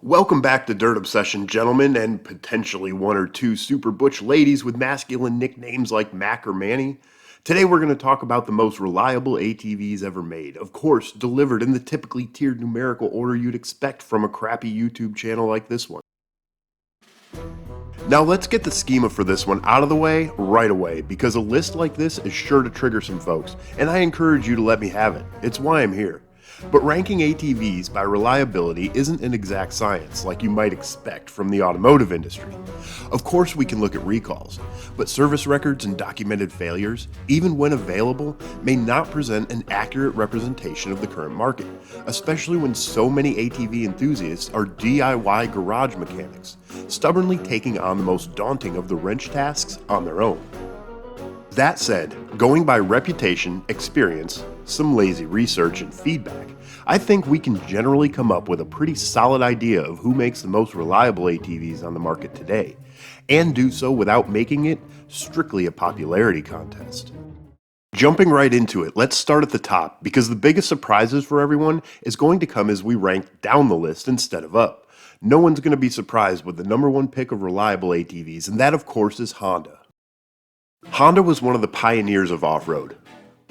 Welcome back to Dirt Obsession, gentlemen, and potentially one or two super butch ladies with masculine nicknames like Mac or Manny. Today we're going to talk about the most reliable ATVs ever made, of course, delivered in the typically tiered numerical order you'd expect from a crappy YouTube channel like this one. Now let's get the schema for this one out of the way right away, because a list like this is sure to trigger some folks, and I encourage you to let me have it. It's why I'm here. But ranking ATVs by reliability isn't an exact science like you might expect from the automotive industry. Of course we can look at recalls, but service records and documented failures, even when available, may not present an accurate representation of the current market, especially when so many ATV enthusiasts are DIY garage mechanics, stubbornly taking on the most daunting of the wrench tasks on their own. That said, going by reputation, experience, some lazy research, and feedback, I think we can generally come up with a pretty solid idea of who makes the most reliable ATVs on the market today, and do so without making it strictly a popularity contest. Jumping right into it, let's start at the top, because the biggest surprises for everyone is going to come as we rank down the list instead of up. No one's going to be surprised with the number one pick of reliable ATVs, and that of course is Honda. Honda was one of the pioneers of off-road,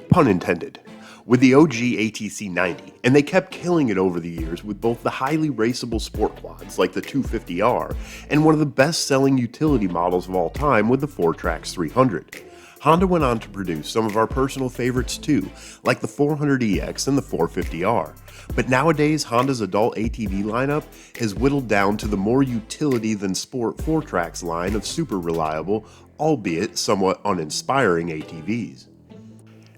pun intended, with the OG ATC 90, and they kept killing it over the years with both the highly raceable sport quads like the 250R and one of the best-selling utility models of all time with the 4Trax 300. Honda went on to produce some of our personal favorites too, like the 400EX and the 450R. But nowadays, Honda's adult ATV lineup has whittled down to the more utility than sport 4Trax line of super reliable, albeit somewhat uninspiring ATVs.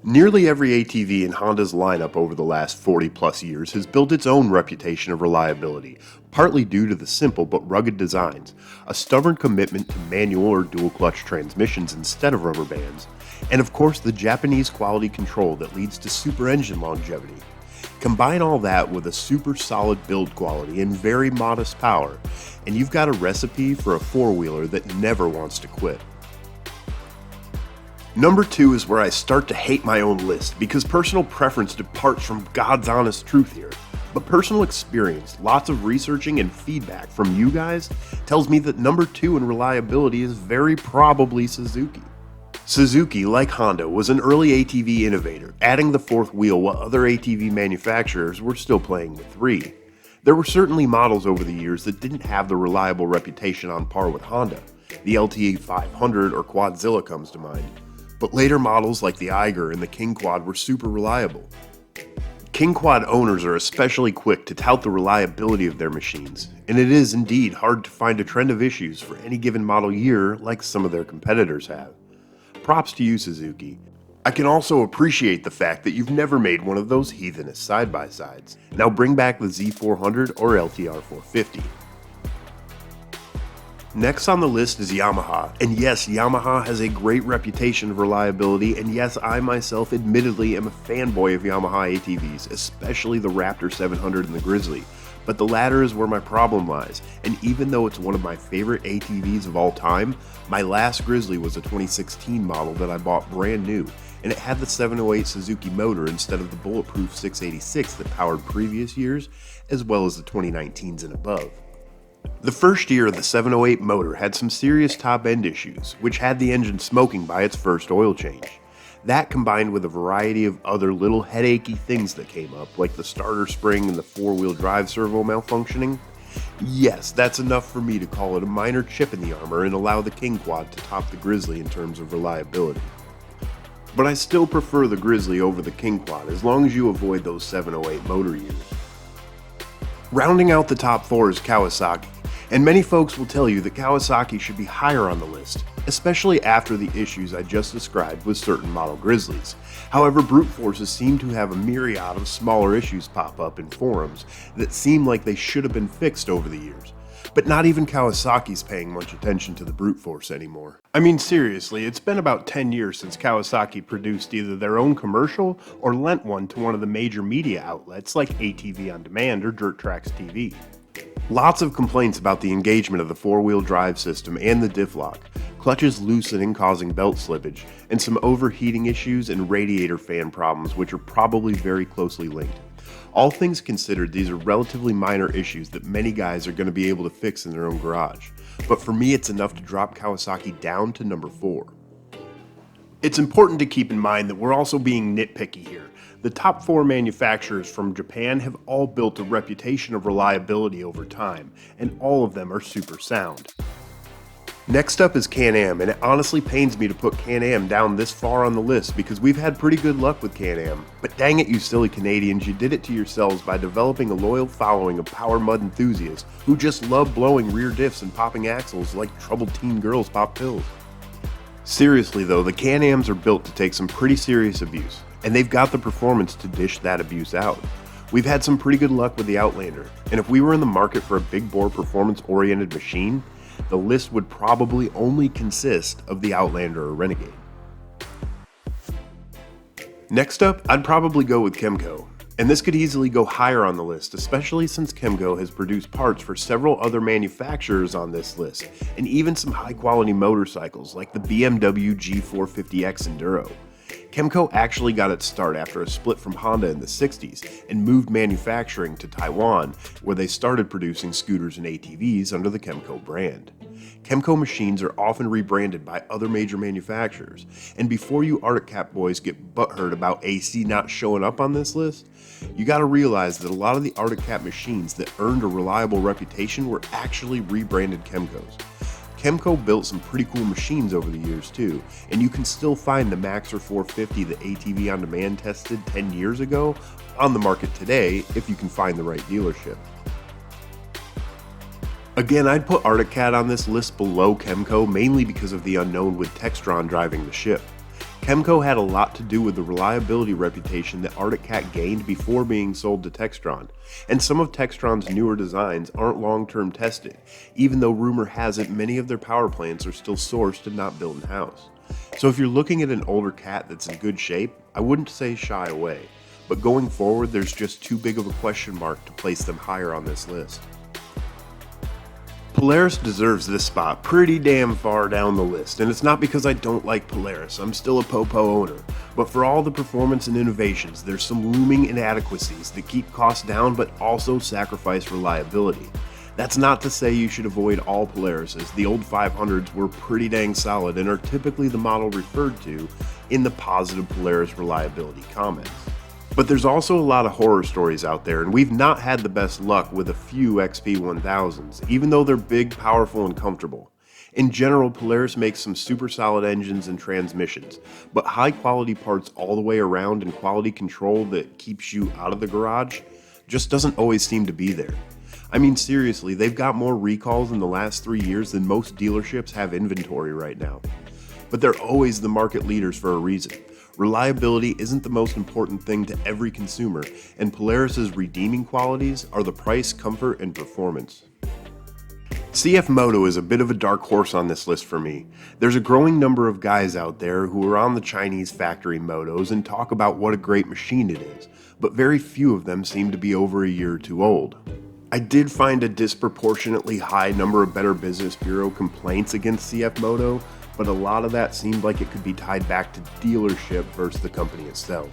Nearly every ATV in Honda's lineup over the last 40 plus years has built its own reputation of reliability, partly due to the simple but rugged designs, a stubborn commitment to manual or dual clutch transmissions instead of rubber bands, and of course the Japanese quality control that leads to super engine longevity. Combine all that with a super solid build quality and very modest power, and you've got a recipe for a four-wheeler that never wants to quit. Number 2 is where I start to hate my own list, because personal preference departs from God's honest truth here. But personal experience, lots of researching and feedback from you guys tells me that number 2 in reliability is very probably Suzuki. Suzuki, like Honda, was an early ATV innovator, adding the fourth wheel while other ATV manufacturers were still playing with 3. There were certainly models over the years that didn't have the reliable reputation on par with Honda. The LT 500 or Quadzilla comes to mind. But later models like the Eiger and the King Quad were super reliable. King Quad owners are especially quick to tout the reliability of their machines, and it is indeed hard to find a trend of issues for any given model year like some of their competitors have. Props to you, Suzuki. I can also appreciate the fact that you've never made one of those heathenish side-by-sides. Now bring back the Z400 or LTR 450. Next on the list is Yamaha, and yes, Yamaha has a great reputation of reliability, and yes, I myself admittedly am a fanboy of Yamaha ATVs, especially the Raptor 700 and the Grizzly, but the latter is where my problem lies, and even though it's one of my favorite ATVs of all time, my last Grizzly was a 2016 model that I bought brand new, and it had the 708 Suzuki motor instead of the bulletproof 686 that powered previous years, as well as the 2019s and above. The first year of the 708 motor had some serious top-end issues, which had the engine smoking by its first oil change. That combined with a variety of other little headachy things that came up, like the starter spring and the four-wheel drive servo malfunctioning. Yes, that's enough for me to call it a minor chip in the armor and allow the King Quad to top the Grizzly in terms of reliability. But I still prefer the Grizzly over the King Quad as long as you avoid those 708 motor years. Rounding out the top 4 is Kawasaki, and many folks will tell you that Kawasaki should be higher on the list, especially after the issues I just described with certain model Grizzlies. However, brute forces seem to have a myriad of smaller issues pop up in forums that seem like they should have been fixed over the years. But not even Kawasaki's paying much attention to the brute force anymore. I mean seriously, it's been about 10 years since Kawasaki produced either their own commercial or lent one to one of the major media outlets like ATV On Demand or Dirt Tracks TV. Lots of complaints about the engagement of the four-wheel drive system and the diff lock, clutches loosening causing belt slippage, and some overheating issues and radiator fan problems which are probably very closely linked. All things considered, these are relatively minor issues that many guys are going to be able to fix in their own garage. But for me, it's enough to drop Kawasaki down to number 4. It's important to keep in mind that we're also being nitpicky here. The top 4 manufacturers from Japan have all built a reputation of reliability over time, and all of them are super sound. Next up is CanAm, and it honestly pains me to put CanAm down this far on the list because we've had pretty good luck with CanAm. But dang it, you silly Canadians, you did it to yourselves by developing a loyal following of power mud enthusiasts who just love blowing rear diffs and popping axles like troubled teen girls pop pills. Seriously though, the CanAms are built to take some pretty serious abuse, and they've got the performance to dish that abuse out. We've had some pretty good luck with the Outlander, and if we were in the market for a big bore performance-oriented machine, the list would probably only consist of the Outlander or Renegade. Next up, I'd probably go with Chemco, and this could easily go higher on the list, especially since Chemco has produced parts for several other manufacturers on this list, and even some high-quality motorcycles like the BMW G450X Enduro. Kymco actually got its start after a split from Honda in the 60s and moved manufacturing to Taiwan, where they started producing scooters and ATVs under the Kymco brand. Kymco machines are often rebranded by other major manufacturers, and before you Arctic Cat boys get butthurt about AC not showing up on this list, you gotta realize that a lot of the Arctic Cat machines that earned a reliable reputation were actually rebranded Kymcos. Chemco built some pretty cool machines over the years too, and you can still find the Maxer 450 that ATV On Demand tested 10 years ago on the market today if you can find the right dealership. Again, I'd put Arctic Cat on this list below Chemco mainly because of the unknown with Textron driving the ship. Chemco had a lot to do with the reliability reputation that Arctic Cat gained before being sold to Textron, and some of Textron's newer designs aren't long-term tested, even though rumor has it many of their power plants are still sourced and not built in-house. So if you're looking at an older Cat that's in good shape, I wouldn't say shy away, but going forward there's just too big of a question mark to place them higher on this list. Polaris deserves this spot pretty damn far down the list, and it's not because I don't like Polaris, I'm still a Popo owner, but for all the performance and innovations, there's some looming inadequacies that keep costs down but also sacrifice reliability. That's not to say you should avoid all Polarises. The old 500s were pretty dang solid and are typically the model referred to in the positive Polaris reliability comments. But there's also a lot of horror stories out there, and we've not had the best luck with a few XP1000s, even though they're big, powerful, and comfortable. In general, Polaris makes some super solid engines and transmissions, but high quality parts all the way around and quality control that keeps you out of the garage just doesn't always seem to be there. I mean seriously, they've got more recalls in the last 3 years than most dealerships have inventory right now. But they're always the market leaders for a reason. Reliability isn't the most important thing to every consumer, and Polaris's redeeming qualities are the price, comfort, and performance. CFMoto is a bit of a dark horse on this list for me. There's a growing number of guys out there who are on the Chinese factory motos and talk about what a great machine it is, but very few of them seem to be over a year or two old. I did find a disproportionately high number of Better Business Bureau complaints against CFMoto, but a lot of that seemed like it could be tied back to dealership versus the company itself.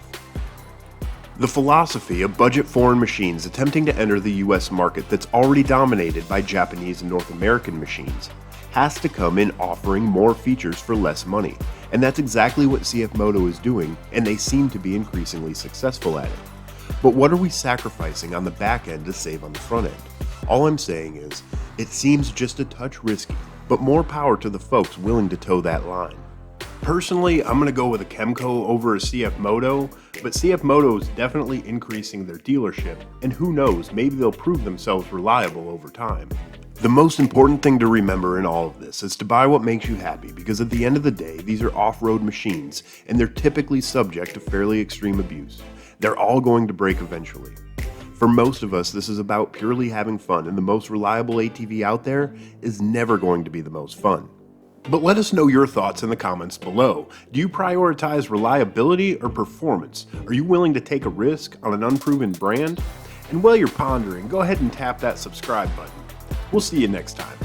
The philosophy of budget foreign machines attempting to enter the US market that's already dominated by Japanese and North American machines has to come in offering more features for less money, and that's exactly what CFMoto is doing, and they seem to be increasingly successful at it. But what are we sacrificing on the back end to save on the front end? All I'm saying is, it seems just a touch risky, but more power to the folks willing to toe that line. Personally, I'm going to go with a Chemco over a CFMoto, but CFMoto is definitely increasing their dealership, and who knows, maybe they'll prove themselves reliable over time. The most important thing to remember in all of this is to buy what makes you happy, because at the end of the day, these are off-road machines, and they're typically subject to fairly extreme abuse. They're all going to break eventually. For most of us, this is about purely having fun, and the most reliable ATV out there is never going to be the most fun. But let us know your thoughts in the comments below. Do you prioritize reliability or performance? Are you willing to take a risk on an unproven brand? And while you're pondering, go ahead and tap that subscribe button. We'll see you next time.